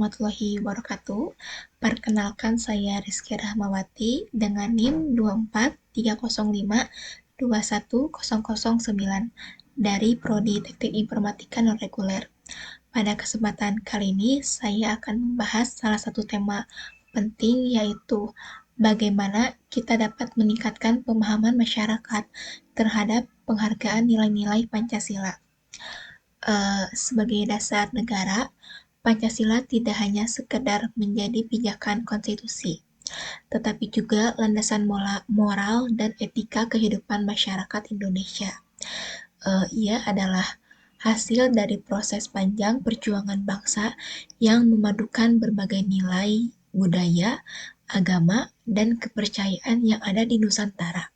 warahmatullahi wabarakatuh. Perkenalkan, saya Rizky Rahmawati dengan NIM 24305210009 dari Prodi Teknik Informatika Non-Reguler. Pada kesempatan kali ini, saya akan membahas salah satu tema penting, yaitu bagaimana kita dapat meningkatkan pemahaman masyarakat terhadap penghargaan nilai-nilai Pancasila. Sebagai dasar negara, Pancasila tidak hanya sekedar menjadi pijakan konstitusi, tetapi juga landasan moral dan etika kehidupan masyarakat Indonesia. Ia adalah hasil dari proses panjang perjuangan bangsa yang memadukan berbagai nilai, budaya, agama, dan kepercayaan yang ada di Nusantara.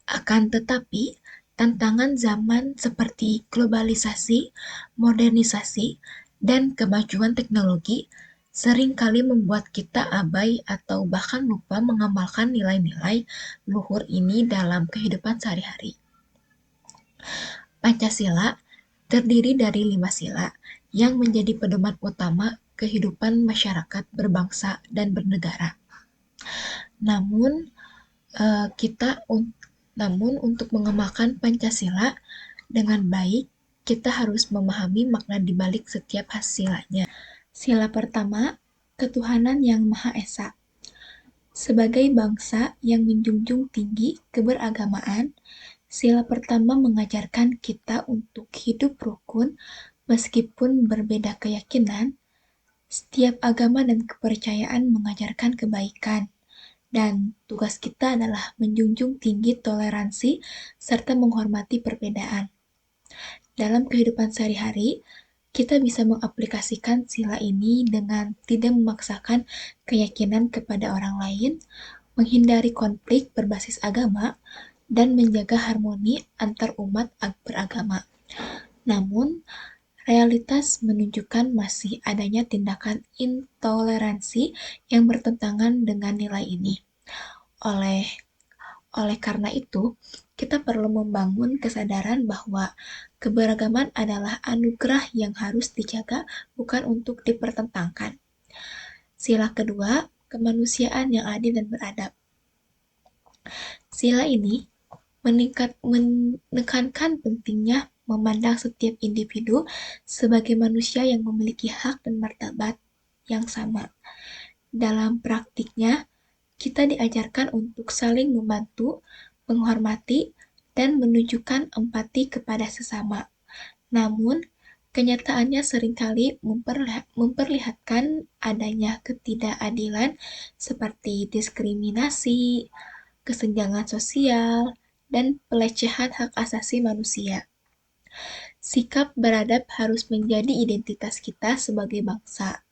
Akan tetapi, tantangan zaman seperti globalisasi, modernisasi, dan kemajuan teknologi seringkali membuat kita abai atau bahkan lupa mengamalkan nilai-nilai luhur ini dalam kehidupan sehari-hari. Pancasila terdiri dari 5 sila yang menjadi pedoman utama kehidupan masyarakat berbangsa dan bernegara. Namun, untuk mengamalkan Pancasila dengan baik, kita harus memahami makna di balik setiap silanya. Sila pertama, ketuhanan yang Maha Esa. Sebagai bangsa yang menjunjung tinggi keberagamaan, sila pertama mengajarkan kita untuk hidup rukun meskipun berbeda keyakinan. Setiap agama dan kepercayaan mengajarkan kebaikan, dan tugas kita adalah menjunjung tinggi toleransi serta menghormati perbedaan. Dalam kehidupan sehari-hari, kita bisa mengaplikasikan sila ini dengan tidak memaksakan keyakinan kepada orang lain, menghindari konflik berbasis agama, dan menjaga harmoni antar umat beragama. Namun, realitas menunjukkan masih adanya tindakan intoleransi yang bertentangan dengan nilai ini. Oleh karena itu, kita perlu membangun kesadaran bahwa keberagaman adalah anugerah yang harus dijaga, bukan untuk dipertentangkan. Sila kedua, kemanusiaan yang adil dan beradab. Sila ini menekankan pentingnya memandang setiap individu sebagai manusia yang memiliki hak dan martabat yang sama. Dalam praktiknya, kita diajarkan untuk saling membantu, menghormati, dan menunjukkan empati kepada sesama. Namun, kenyataannya seringkali memperlihatkan adanya ketidakadilan seperti diskriminasi, kesenjangan sosial, dan pelecehan hak asasi manusia. Sikap beradab harus menjadi identitas kita sebagai bangsa.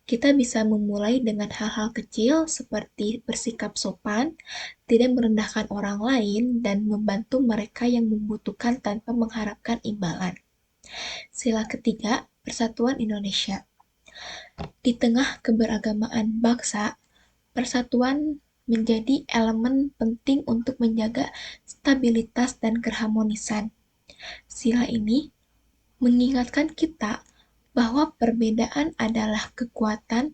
Kita bisa memulai dengan hal-hal kecil seperti bersikap sopan, tidak merendahkan orang lain, dan membantu mereka yang membutuhkan tanpa mengharapkan imbalan. Sila ketiga, persatuan Indonesia. Di tengah keberagamaan bangsa, persatuan menjadi elemen penting untuk menjaga stabilitas dan keharmonisan. Sila ini mengingatkan kita bahwa perbedaan adalah kekuatan,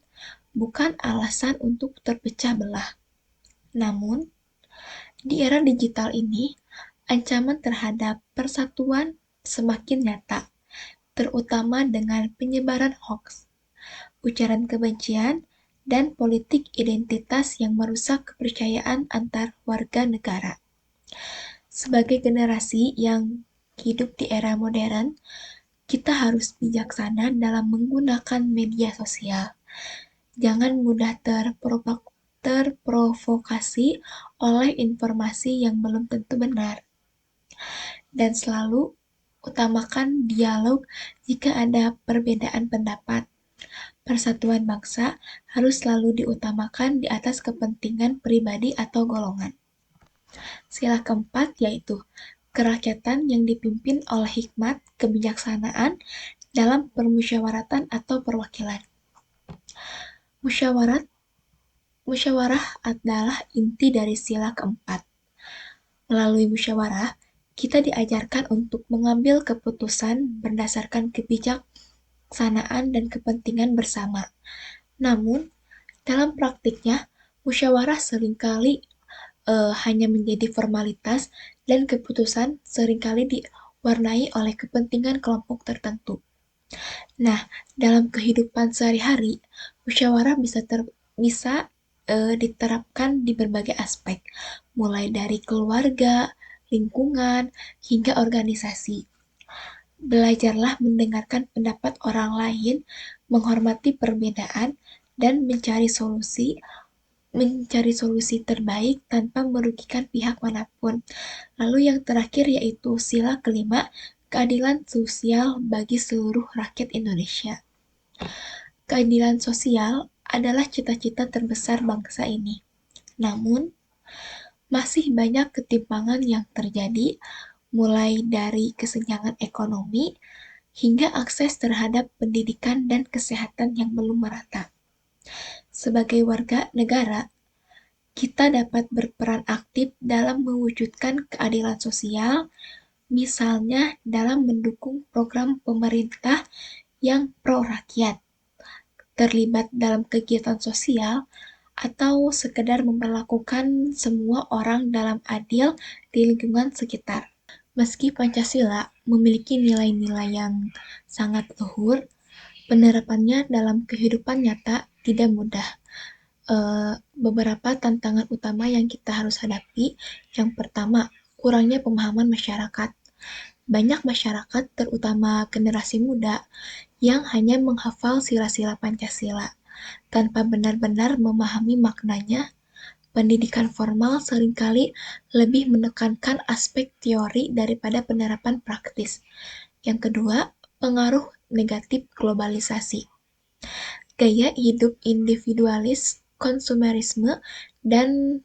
bukan alasan untuk terpecah belah. Namun, di era digital ini, ancaman terhadap persatuan semakin nyata, terutama dengan penyebaran hoaks, ujaran kebencian, dan politik identitas yang merusak kepercayaan antar warga negara. Sebagai generasi yang hidup di era modern, kita harus bijaksana dalam menggunakan media sosial. Jangan mudah terprovokasi oleh informasi yang belum tentu benar. Dan selalu utamakan dialog jika ada perbedaan pendapat. Persatuan bangsa harus selalu diutamakan di atas kepentingan pribadi atau golongan. Sila keempat yaitu kerakyatan yang dipimpin oleh hikmat kebijaksanaan dalam permusyawaratan atau perwakilan. Musyawarah adalah inti dari sila keempat. Melalui musyawarah, kita diajarkan untuk mengambil keputusan berdasarkan pelaksanaan dan kepentingan bersama. Namun, dalam praktiknya, musyawarah seringkali hanya menjadi formalitas dan keputusan seringkali diwarnai oleh kepentingan kelompok tertentu. Nah, dalam kehidupan sehari-hari, musyawarah bisa diterapkan di berbagai aspek, mulai dari keluarga, lingkungan, hingga organisasi. Belajarlah mendengarkan pendapat orang lain, menghormati perbedaan, dan mencari solusi terbaik tanpa merugikan pihak manapun. Lalu yang terakhir yaitu sila kelima, keadilan sosial bagi seluruh rakyat Indonesia. Keadilan sosial adalah cita-cita terbesar bangsa ini. Namun, masih banyak ketimpangan yang terjadi, mulai dari kesenjangan ekonomi hingga akses terhadap pendidikan dan kesehatan yang belum merata. Sebagai warga negara, kita dapat berperan aktif dalam mewujudkan keadilan sosial, misalnya dalam mendukung program pemerintah yang pro-rakyat, terlibat dalam kegiatan sosial, atau sekedar memperlakukan semua orang dalam adil di lingkungan sekitar. Meski Pancasila memiliki nilai-nilai yang sangat luhur, penerapannya dalam kehidupan nyata tidak mudah. Beberapa tantangan utama yang kita harus hadapi, yang pertama, kurangnya pemahaman masyarakat. Banyak masyarakat, terutama generasi muda, yang hanya menghafal sila-sila Pancasila tanpa benar-benar memahami maknanya. Pendidikan formal seringkali lebih menekankan aspek teori daripada penerapan praktis. Yang kedua, pengaruh negatif globalisasi. Gaya hidup individualis, konsumerisme, dan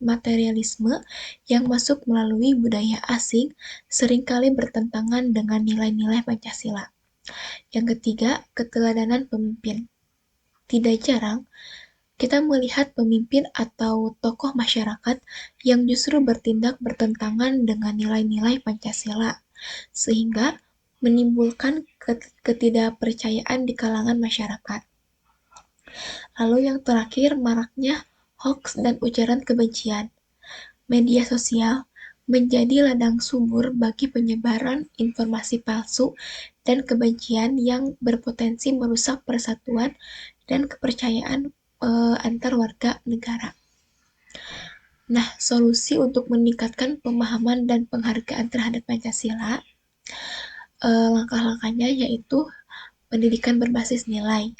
materialisme yang masuk melalui budaya asing seringkali bertentangan dengan nilai-nilai Pancasila. Yang ketiga, keteladanan pemimpin. Tidak jarang, kita melihat pemimpin atau tokoh masyarakat yang justru bertindak bertentangan dengan nilai-nilai Pancasila, sehingga menimbulkan ketidakpercayaan di kalangan masyarakat. Lalu yang terakhir, maraknya hoaks dan ujaran kebencian. Media sosial menjadi ladang subur bagi penyebaran informasi palsu dan kebencian yang berpotensi merusak persatuan dan kepercayaan antar warga negara. Nah, solusi untuk meningkatkan pemahaman dan penghargaan terhadap Pancasila, langkah-langkahnya yaitu pendidikan berbasis nilai.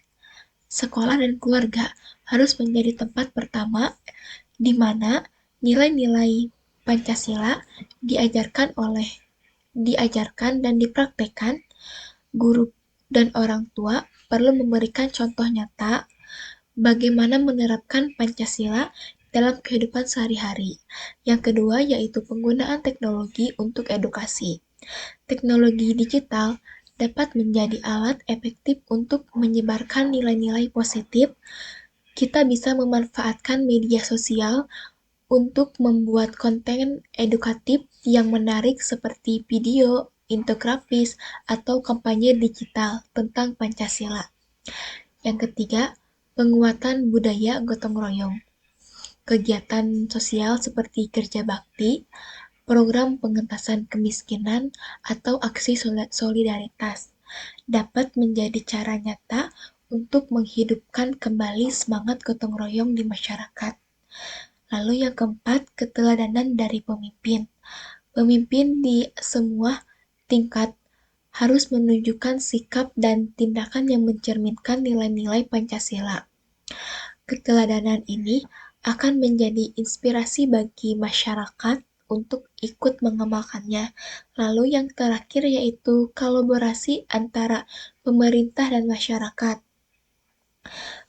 Sekolah dan keluarga harus menjadi tempat pertama di mana nilai-nilai Pancasila diajarkan dan dipraktekkan. Guru dan orang tua perlu memberikan contoh nyata bagaimana menerapkan Pancasila dalam kehidupan sehari-hari. Yang kedua yaitu penggunaan teknologi untuk edukasi. Teknologi digital dapat menjadi alat efektif untuk menyebarkan nilai-nilai positif. Kita bisa memanfaatkan media sosial untuk membuat konten edukatif yang menarik seperti video, infografis, atau kampanye digital tentang Pancasila. Yang ketiga, penguatan budaya gotong royong. Kegiatan sosial seperti kerja bakti, program pengentasan kemiskinan, atau aksi solidaritas dapat menjadi cara nyata untuk menghidupkan kembali semangat gotong royong di masyarakat. Lalu yang keempat, keteladanan dari pemimpin. Pemimpin di semua tingkat harus menunjukkan sikap dan tindakan yang mencerminkan nilai-nilai Pancasila. Keteladanan ini akan menjadi inspirasi bagi masyarakat untuk ikut mengamalkannya. Lalu yang terakhir yaitu kolaborasi antara pemerintah dan masyarakat.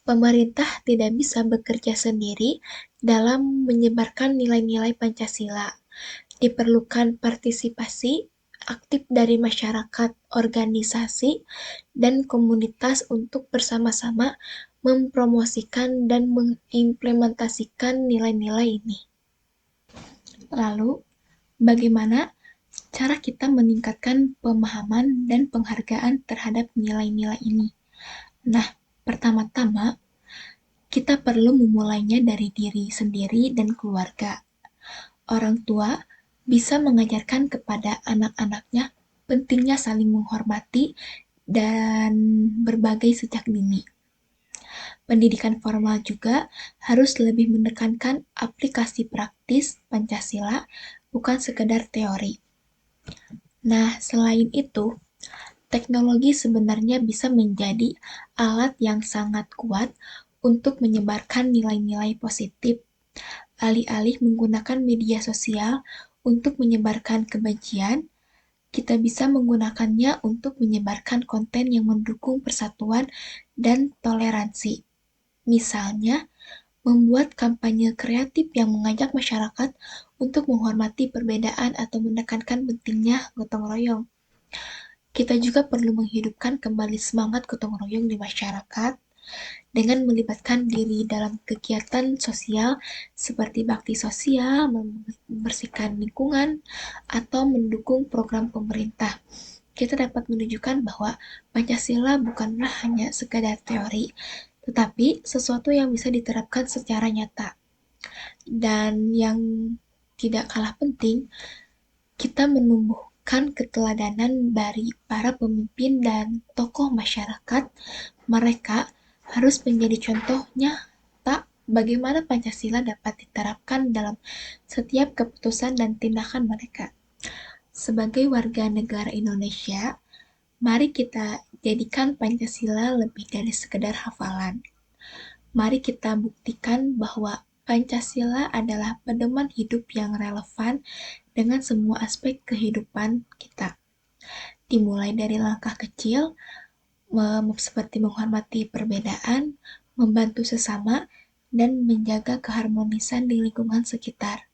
Pemerintah tidak bisa bekerja sendiri dalam menyebarkan nilai-nilai Pancasila. Diperlukan partisipasi aktif dari masyarakat, organisasi, dan komunitas untuk bersama-sama mempromosikan dan mengimplementasikan nilai-nilai ini. Lalu, bagaimana cara kita meningkatkan pemahaman dan penghargaan terhadap nilai-nilai ini. Nah, pertama-tama, kita perlu memulainya dari diri sendiri dan keluarga. Orang tua bisa mengajarkan kepada anak-anaknya pentingnya saling menghormati dan berbagai sejak dini. Pendidikan formal juga harus lebih menekankan aplikasi praktis Pancasila, bukan sekedar teori. Nah, selain itu, teknologi sebenarnya bisa menjadi alat yang sangat kuat untuk menyebarkan nilai-nilai positif. Alih-alih menggunakan media sosial untuk menyebarkan kebencian, kita bisa menggunakannya untuk menyebarkan konten yang mendukung persatuan dan toleransi. Misalnya, membuat kampanye kreatif yang mengajak masyarakat untuk menghormati perbedaan atau menekankan pentingnya gotong royong. Kita juga perlu menghidupkan kembali semangat gotong royong di masyarakat dengan melibatkan diri dalam kegiatan sosial seperti bakti sosial, membersihkan lingkungan, atau mendukung program pemerintah. Kita dapat menunjukkan bahwa Pancasila bukanlah hanya sekadar teori, tetapi sesuatu yang bisa diterapkan secara nyata. Dan yang tidak kalah penting, kita menumbuhkan keteladanan dari para pemimpin dan tokoh masyarakat. Mereka harus menjadi contoh nyata bagaimana Pancasila dapat diterapkan dalam setiap keputusan dan tindakan mereka. Sebagai warga negara Indonesia, mari kita jadikan Pancasila lebih dari sekedar hafalan. Mari kita buktikan bahwa Pancasila adalah pedoman hidup yang relevan dengan semua aspek kehidupan kita. Dimulai dari langkah kecil, seperti menghormati perbedaan, membantu sesama, dan menjaga keharmonisan di lingkungan sekitar.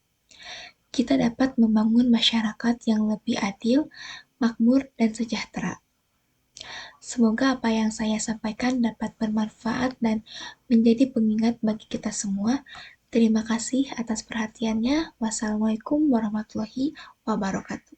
Kita dapat membangun masyarakat yang lebih adil, makmur, dan sejahtera. Semoga apa yang saya sampaikan dapat bermanfaat dan menjadi pengingat bagi kita semua. Terima kasih atas perhatiannya. Wassalamualaikum warahmatullahi wabarakatuh.